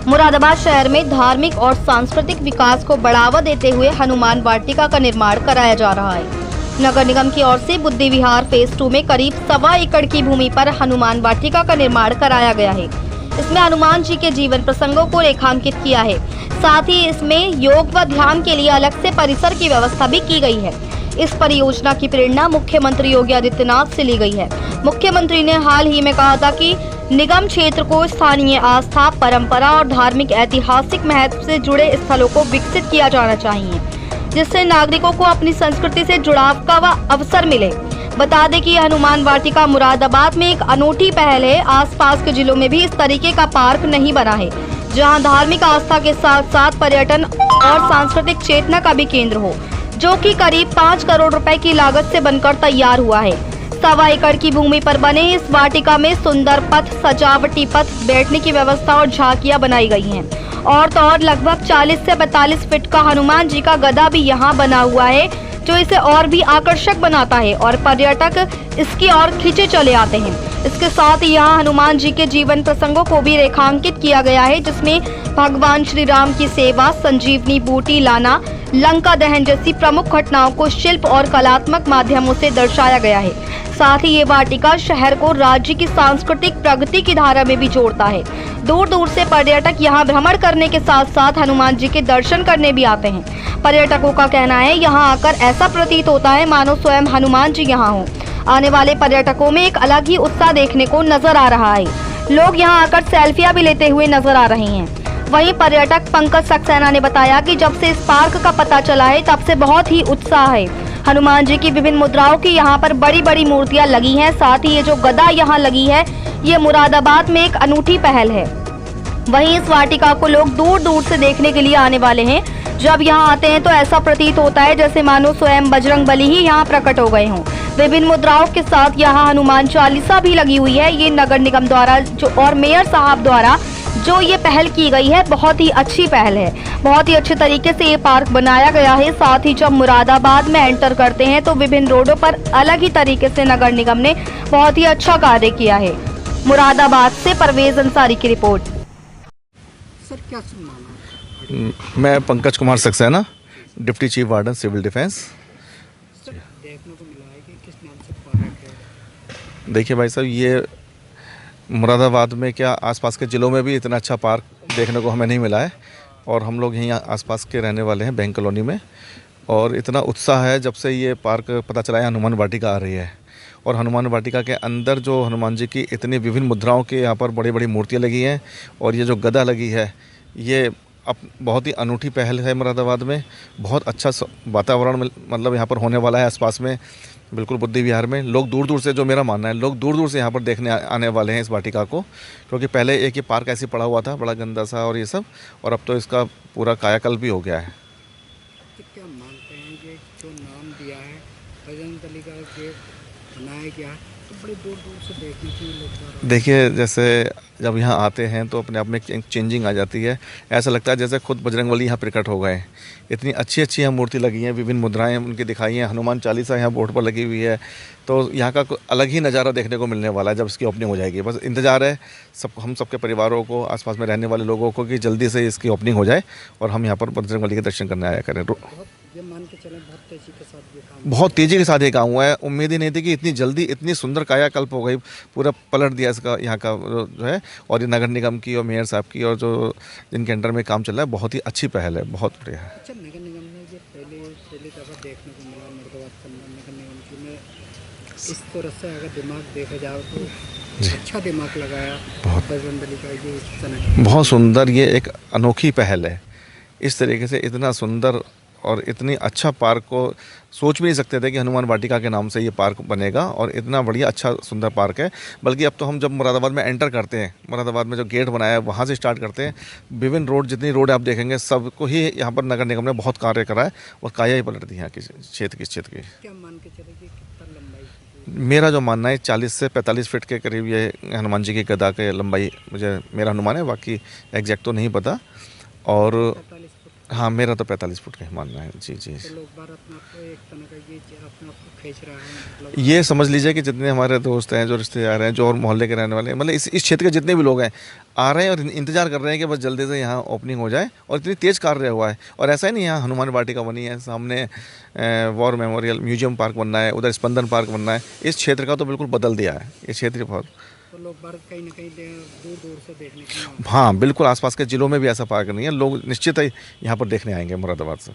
मुरादाबाद शहर में धार्मिक और सांस्कृतिक विकास को बढ़ावा देते हुए हनुमान वाटिका का निर्माण कराया जा रहा है। नगर निगम की ओर से बुद्धि विहार फेज 2 में करीब 1.25 एकड़ की भूमि पर हनुमान वाटिका का निर्माण कराया गया है। इसमें हनुमान जी के जीवन प्रसंगों को रेखांकित किया है। साथ ही इसमें योग व ध्यान के लिए अलग से परिसर की व्यवस्था भी की गई है। इस परियोजना की प्रेरणा मुख्यमंत्री योगी आदित्यनाथ से ली गई है। मुख्यमंत्री ने हाल ही में कहा था कि निगम क्षेत्र को स्थानीय आस्था, परंपरा और धार्मिक ऐतिहासिक महत्व से जुड़े स्थलों को विकसित किया जाना चाहिए, जिससे नागरिकों को अपनी संस्कृति से जुड़ाव का अवसर मिले। बता दें कि हनुमान वाटिका मुरादाबाद में एक अनूठी पहल है। आसपास के जिलों में भी इस तरीके का पार्क नहीं बना है, जहां धार्मिक आस्था के साथ साथ पर्यटन और सांस्कृतिक चेतना का भी केंद्र हो, जो कि करीब 5 करोड़ रुपए की लागत से बनकर तैयार हुआ है। 1.25 एकड़ की भूमि पर बने इस वाटिका में सुंदर पथ, सजावटी पथ, बैठने की व्यवस्था और झांकियां बनाई गई हैं। और तो और लगभग 40 से 42 फीट का हनुमान जी का गदा भी यहाँ बना हुआ है, जो इसे और भी आकर्षक बनाता है और पर्यटक इसकी ओर खींचे चले आते हैं। इसके साथ ही यहाँ हनुमान जी के जीवन प्रसंगों को भी रेखांकित किया गया है, जिसमें भगवान श्री राम की सेवा, संजीवनी बूटी लाना, लंका दहन जैसी प्रमुख घटनाओं को शिल्प और कलात्मक माध्यमों से दर्शाया गया है। साथ ही ये वाटिका शहर को राज्य की सांस्कृतिक प्रगति की धारा में भी जोड़ता है। दूर दूर से पर्यटक यहाँ भ्रमण करने के साथ साथ हनुमान जी के दर्शन करने भी आते हैं। पर्यटकों का कहना है, यहाँ आकर ऐसा प्रतीत होता है मानो स्वयं हनुमान जी यहाँ हो। आने वाले पर्यटकों में एक अलग ही उत्साह देखने को नजर आ रहा है। लोग यहाँ आकर सेल्फियां भी लेते हुए नजर आ रहे हैं। वहीं पर्यटक पंकज सक्सेना ने बताया कि जब से इस पार्क का पता चला है, तब से बहुत ही उत्साह है। हनुमान जी की विभिन्न मुद्राओं की यहाँ पर बड़ी बड़ी मूर्तियां लगी हैं। साथ ही ये जो गदा यहाँ लगी है, ये मुरादाबाद में एक अनूठी पहल है। वहीं इस वाटिका को लोग दूर दूर से देखने के लिए आने वाले हैं। जब यहाँ आते हैं तो ऐसा प्रतीत होता है जैसे मानो स्वयं बजरंग बली ही यहाँ प्रकट हो गए हों। विभिन्न मुद्राओं के साथ यहाँ हनुमान चालीसा भी लगी हुई है। ये नगर निगम द्वारा और मेयर साहब द्वारा जो ये पहल की गई है, बहुत ही अच्छी पहल है। बहुत ही अच्छे तरीके से ये पार्क बनाया गया है। साथ ही जब मुरादाबाद में एंटर करते हैं तो विभिन्न रोडों पर अलग ही तरीके से नगर निगम ने बहुत ही अच्छा कार्य किया है। मुरादाबाद से परवेज अंसारी की रिपोर्ट। सर क्या सुनना है? मैं Pankaj Kumar Saxena, deputy chief warden civil defence. Sir देखने को मिला है कि किस नाम से पार्क है? देखिए भाई साहब, ये मुरादाबाद में क्या आसपास के ज़िलों में भी इतना अच्छा पार्क देखने को हमें नहीं मिला है। और हम लोग यहीं आसपास के रहने वाले हैं बैंक कॉलोनी में, और इतना उत्साह है जब से ये पार्क पता चला है हनुमान वाटिका आ रही है। और हनुमान वाटिका के अंदर जो हनुमान जी की इतनी विभिन्न मुद्राओं के यहाँ पर बड़ी बड़ी मूर्तियाँ लगी हैं, और ये जो गदा लगी है, ये अब बहुत ही अनूठी पहल है। मुरादाबाद में बहुत अच्छा वातावरण मतलब यहाँ पर होने वाला है। आसपास में बिल्कुल बुद्धि विहार में लोग दूर दूर से, जो मेरा मानना है, लोग दूर दूर से यहाँ पर देखने आने वाले हैं इस वाटिका को, क्योंकि पहले एक ये पार्क ऐसे पड़ा हुआ था, बड़ा गंदा सा और ये सब, और अब तो इसका पूरा कायाकल्प भी हो गया है। तो क्या मानते हैं कि जो नाम दिया है बजरंग बली का गेट बनाया गया है, तो बड़े दूर दूर से देखने के लिए लोग। देखिए, जैसे जब यहाँ आते हैं तो अपने आप में एक चेंजिंग आ जाती है। ऐसा लगता है जैसे खुद बजरंगबली यहाँ प्रकट हो गए। इतनी अच्छी अच्छी यहाँ मूर्ति लगी हैं, विभिन्न मुद्राएं उनकी दिखाई हैं, हनुमान चालीसा यहाँ बोर्ड पर लगी हुई है। तो यहाँ का अलग ही नज़ारा देखने को मिलने वाला है जब इसकी ओपनिंग हो जाएगी। बस इंतज़ार है हम सबके परिवारों को, आसपास में रहने वाले लोगों को, कि जल्दी से इसकी ओपनिंग हो जाए और हम यहाँ पर बजरंगबली के दर्शन करने आया करें। ये मान के चलें बहुत तेज़ी के साथ ये काम हुआ है। उम्मीद ही नहीं थी कि इतनी जल्दी इतनी सुंदर कायाकल्प हो गई। पूरा पलट दिया इसका यहाँ का जो है। और ये नगर निगम की और मेयर साहब की और जो जिनके अंडर में काम चल रहा है, बहुत ही अच्छी पहल है, बहुत बढ़िया है। अच्छा, नगर निगम ने ये पहली दफ़ा देखने को मिला मुरादाबाद नगर निगम की में इस तरह से अगर दिमाग देखा जाए तो अच्छा दिमाग लगाया बजरंग बली का। ये बहुत सुंदर, ये एक अनोखी पहल है। इस तरीके से इतना सुंदर और इतनी अच्छा पार्क को सोच भी नहीं सकते थे कि हनुमान वाटिका के नाम से ये पार्क बनेगा, और इतना बढ़िया अच्छा सुंदर पार्क है। बल्कि अब तो हम जब मुरादाबाद में एंटर करते हैं, मुरादाबाद में जो गेट बनाया है वहाँ से स्टार्ट करते हैं, विभिन्न रोड, जितनी रोड आप देखेंगे सबको ही यहाँ पर नगर निगम ने बहुत कार्य करा है और काया ही पलट दी यहाँ की क्षेत्र की। क्या मान के चले कि कितना लंबाई? मेरा जो मानना है 40 से 45 फीट के करीब ये हनुमान जी की गदा के लंबाई, मुझे मेरा अनुमान है, बाकी एग्जैक्ट तो नहीं पता। और हाँ, मेरा तो 45 फुट का ही मानना है। जी जी। तो लोग बार अपने आप को एक तरह का ये अपने आप को खींच रहा है, मतलब ये समझ लीजिए कि जितने हमारे दोस्त हैं, जो रिश्तेदार हैं, जो और मोहल्ले के रहने वाले हैं, मतलब इस क्षेत्र के जितने भी लोग हैं, आ रहे हैं और इंतज़ार कर रहे हैं कि बस जल्दी से यहाँ ओपनिंग हो जाए। और इतनी तेज़ कार्य हुआ है। और ऐसा ही नहीं, यहाँ हनुमान वाटिका बनी है, सामने वॉर मेमोरियल म्यूजियम पार्क बनना है, उधर स्पंदन पार्क बनना है। इस क्षेत्र का तो बिल्कुल बदल दिया है ये क्षेत्र बहुत। तो लोग बार कहीं ना कहीं दूर दूर से देखने के लिए आते हैं। हाँ, बिल्कुल आसपास के ज़िलों में भी ऐसा पार्क नहीं है, लोग निश्चित ही यहाँ पर देखने आएंगे मुरादाबाद से।